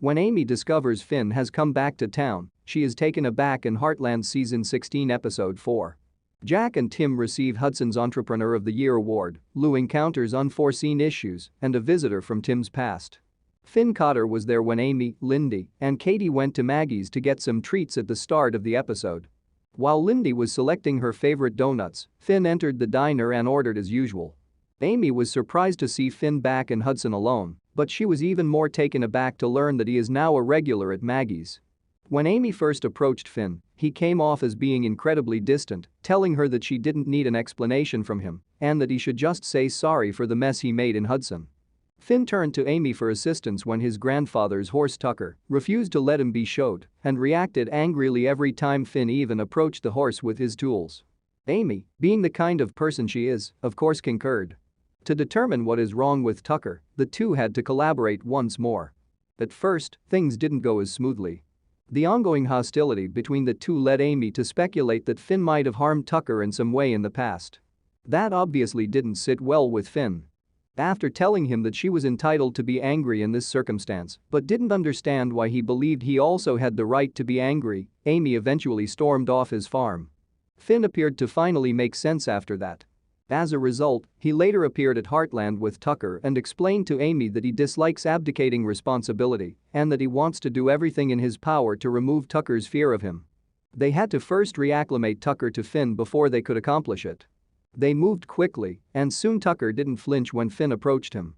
When Amy discovers Finn has come back to town, she is taken aback in Heartland Season 16 Episode 4. Jack and Tim receive Hudson's Entrepreneur of the Year award. Lou encounters unforeseen issues and a visitor from Tim's past. Finn Cotter was there when Amy, Lindy, and Katie went to Maggie's to get some treats at the start of the episode. While Lindy was selecting her favorite donuts, Finn entered the diner and ordered as usual. Amy was surprised to see Finn back and Hudson alone, but she was even more taken aback to learn that he is now a regular at Maggie's. When Amy first approached Finn, he came off as being incredibly distant, telling her that she didn't need an explanation from him and that he should just say sorry for the mess he made in Hudson. Finn turned to Amy for assistance when his grandfather's horse Tucker refused to let him be showed and reacted angrily every time Finn even approached the horse with his tools. Amy, being the kind of person she is, of course concurred. To determine what is wrong with Tucker, the two had to collaborate once more. At first, things didn't go as smoothly. The ongoing hostility between the two led Amy to speculate that Finn might have harmed Tucker in some way in the past. That obviously didn't sit well with Finn. After telling him that she was entitled to be angry in this circumstance but didn't understand why he believed he also had the right to be angry, Amy eventually stormed off his farm. Finn appeared to finally make sense after that. As a result, he later appeared at Heartland with Tucker and explained to Amy that he dislikes abdicating responsibility and that he wants to do everything in his power to remove Tucker's fear of him. They had to first reacclimate Tucker to Finn before they could accomplish it. They moved quickly, and soon Tucker didn't flinch when Finn approached him.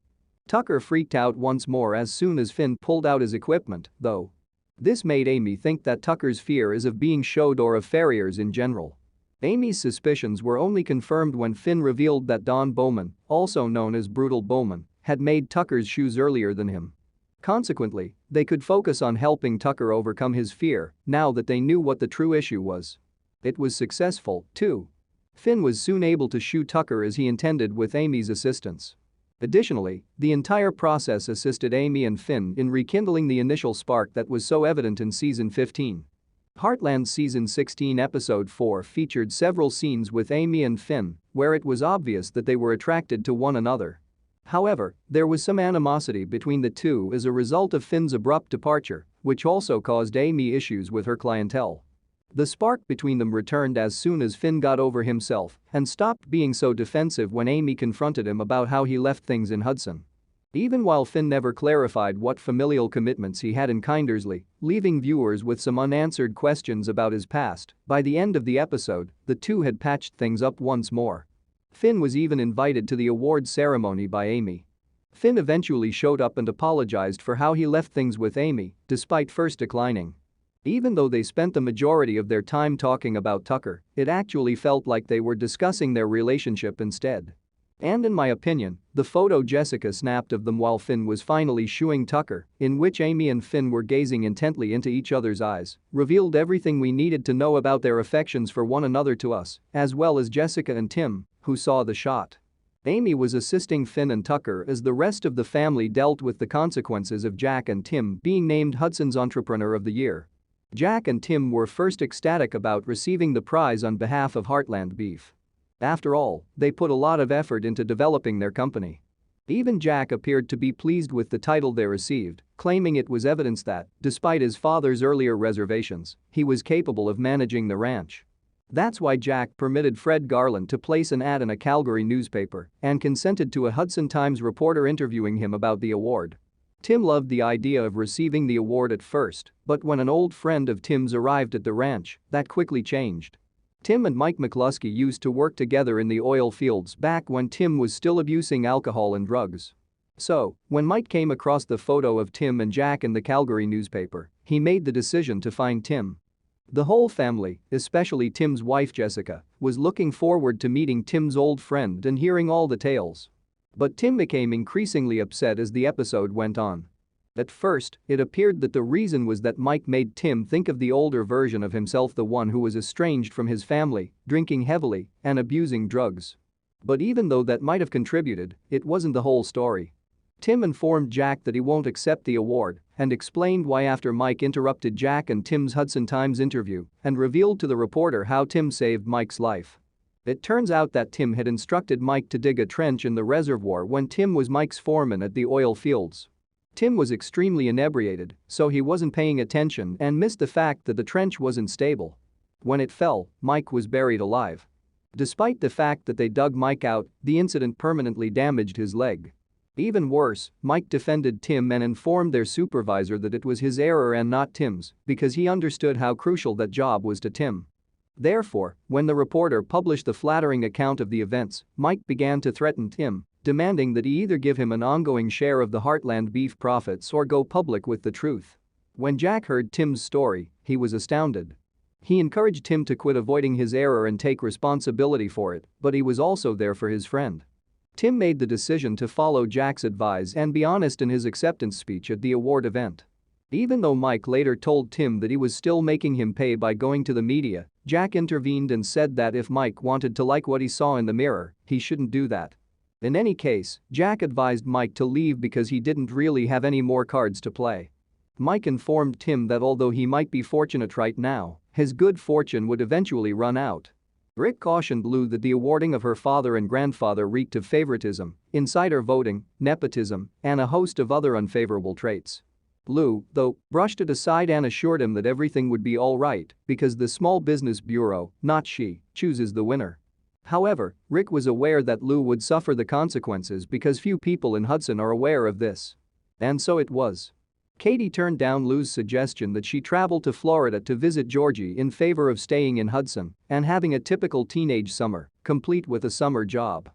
Tucker freaked out once more as soon as Finn pulled out his equipment, though. This made Amy think that Tucker's fear is of being showed or of farriers in general. Amy's suspicions were only confirmed when Finn revealed that Don Bowman, also known as Brutal Bowman, had made Tucker's shoes earlier than him. Consequently, they could focus on helping Tucker overcome his fear now that they knew what the true issue was. It was successful, too. Finn was soon able to shoe Tucker as he intended with Amy's assistance. Additionally, the entire process assisted Amy and Finn in rekindling the initial spark that was so evident in Season 15. Heartland Season 16 Episode 4 featured several scenes with Amy and Finn where it was obvious that they were attracted to one another. However, there was some animosity between the two as a result of Finn's abrupt departure, which also caused Amy issues with her clientele. The spark between them returned as soon as Finn got over himself and stopped being so defensive when Amy confronted him about how he left things in Hudson. Even while Finn never clarified what familial commitments he had in Kindersley, leaving viewers with some unanswered questions about his past, by the end of the episode, the two had patched things up once more. Finn was even invited to the awards ceremony by Amy. Finn eventually showed up and apologized for how he left things with Amy, despite first declining. Even though they spent the majority of their time talking about Tucker, it actually felt like they were discussing their relationship instead. And in my opinion, the photo Jessica snapped of them while Finn was finally shooing Tucker, in which Amy and Finn were gazing intently into each other's eyes, revealed everything we needed to know about their affections for one another to us, as well as Jessica and Tim, who saw the shot. Amy was assisting Finn and Tucker as the rest of the family dealt with the consequences of Jack and Tim being named Hudson's Entrepreneur of the Year. Jack and Tim were first ecstatic about receiving the prize on behalf of Heartland Beef. After all, they put a lot of effort into developing their company. Even Jack appeared to be pleased with the title they received, claiming it was evidence that, despite his father's earlier reservations, he was capable of managing the ranch. That's why Jack permitted Fred Garland to place an ad in a Calgary newspaper and consented to a Hudson Times reporter interviewing him about the award. Tim loved the idea of receiving the award at first, but when an old friend of Tim's arrived at the ranch, that quickly changed. Tim and Mike McCluskey used to work together in the oil fields back when Tim was still abusing alcohol and drugs. So, when Mike came across the photo of Tim and Jack in the Calgary newspaper, he made the decision to find Tim. The whole family, especially Tim's wife Jessica, was looking forward to meeting Tim's old friend and hearing all the tales. But Tim became increasingly upset as the episode went on. At first, it appeared that the reason was that Mike made Tim think of the older version of himself, the one who was estranged from his family, drinking heavily, and abusing drugs. But even though that might have contributed, it wasn't the whole story. Tim informed Jack that he won't accept the award and explained why after Mike interrupted Jack and Tim's Hudson Times interview and revealed to the reporter how Tim saved Mike's life. It turns out that Tim had instructed Mike to dig a trench in the reservoir when Tim was Mike's foreman at the oil fields. Tim was extremely inebriated, so he wasn't paying attention and missed the fact that the trench wasn't stable. When it fell, Mike was buried alive. Despite the fact that they dug Mike out, the incident permanently damaged his leg. Even worse, Mike defended Tim and informed their supervisor that it was his error and not Tim's because he understood how crucial that job was to Tim. Therefore, when the reporter published the flattering account of the events, Mike began to threaten Tim, demanding that he either give him an ongoing share of the Heartland beef profits or go public with the truth. When Jack heard Tim's story, he was astounded. He encouraged Tim to quit avoiding his error and take responsibility for it, but he was also there for his friend. Tim made the decision to follow Jack's advice and be honest in his acceptance speech at the award event. Even though Mike later told Tim that he was still making him pay by going to the media, Jack intervened and said that if Mike wanted to like what he saw in the mirror, he shouldn't do that. In any case, Jack advised Mike to leave because he didn't really have any more cards to play. Mike informed Tim that although he might be fortunate right now, his good fortune would eventually run out. Rick cautioned Lou that the awarding of her father and grandfather reeked of favoritism, insider voting, nepotism, and a host of other unfavorable traits. Lou, though, brushed it aside and assured him that everything would be all right because the Small Business Bureau, not she, chooses the winner. However, Rick was aware that Lou would suffer the consequences because few people in Hudson are aware of this. And so it was. Katie turned down Lou's suggestion that she travel to Florida to visit Georgie in favor of staying in Hudson and having a typical teenage summer, complete with a summer job.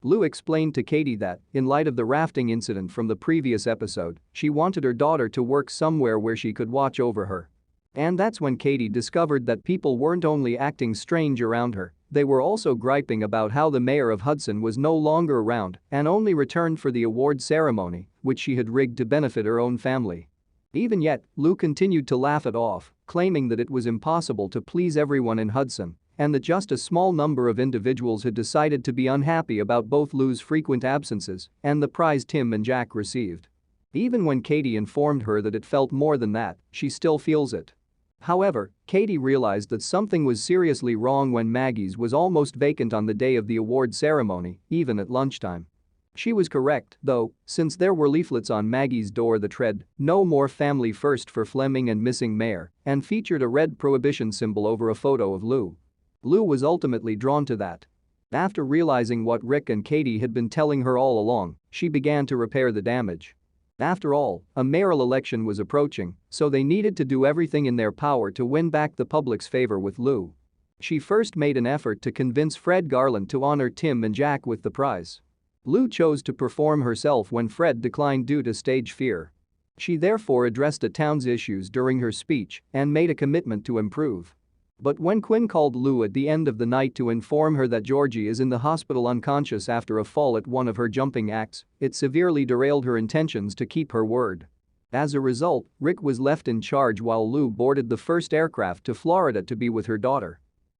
Lou explained to Katie that, in light of the rafting incident from the previous episode, she wanted her daughter to work somewhere where she could watch over her. And that's when Katie discovered that people weren't only acting strange around her, they were also griping about how the mayor of Hudson was no longer around and only returned for the award ceremony, which she had rigged to benefit her own family. Even yet, Lou continued to laugh it off, claiming that it was impossible to please everyone in Hudson and that just a small number of individuals had decided to be unhappy about both Lou's frequent absences and the prize Tim and Jack received. Even when Katie informed her that it felt more than that, she still feels it. However, Katie realized that something was seriously wrong when Maggie's was almost vacant on the day of the award ceremony, even at lunchtime. She was correct, though, since there were leaflets on Maggie's door that read, "No more family first for Fleming and missing mayor," and featured a red prohibition symbol over a photo of Lou. Lou was ultimately drawn to that. After realizing what Rick and Katie had been telling her all along, she began to repair the damage. After all, a mayoral election was approaching, so they needed to do everything in their power to win back the public's favor with Lou. She first made an effort to convince Fred Garland to honor Tim and Jack with the prize. Lou chose to perform herself when Fred declined due to stage fear. She therefore addressed the town's issues during her speech and made a commitment to improve. But when Quinn called Lou at the end of the night to inform her that Georgie is in the hospital unconscious after a fall at one of her jumping acts, it severely derailed her intentions to keep her word. As a result, Rick was left in charge while Lou boarded the first aircraft to Florida to be with her daughter.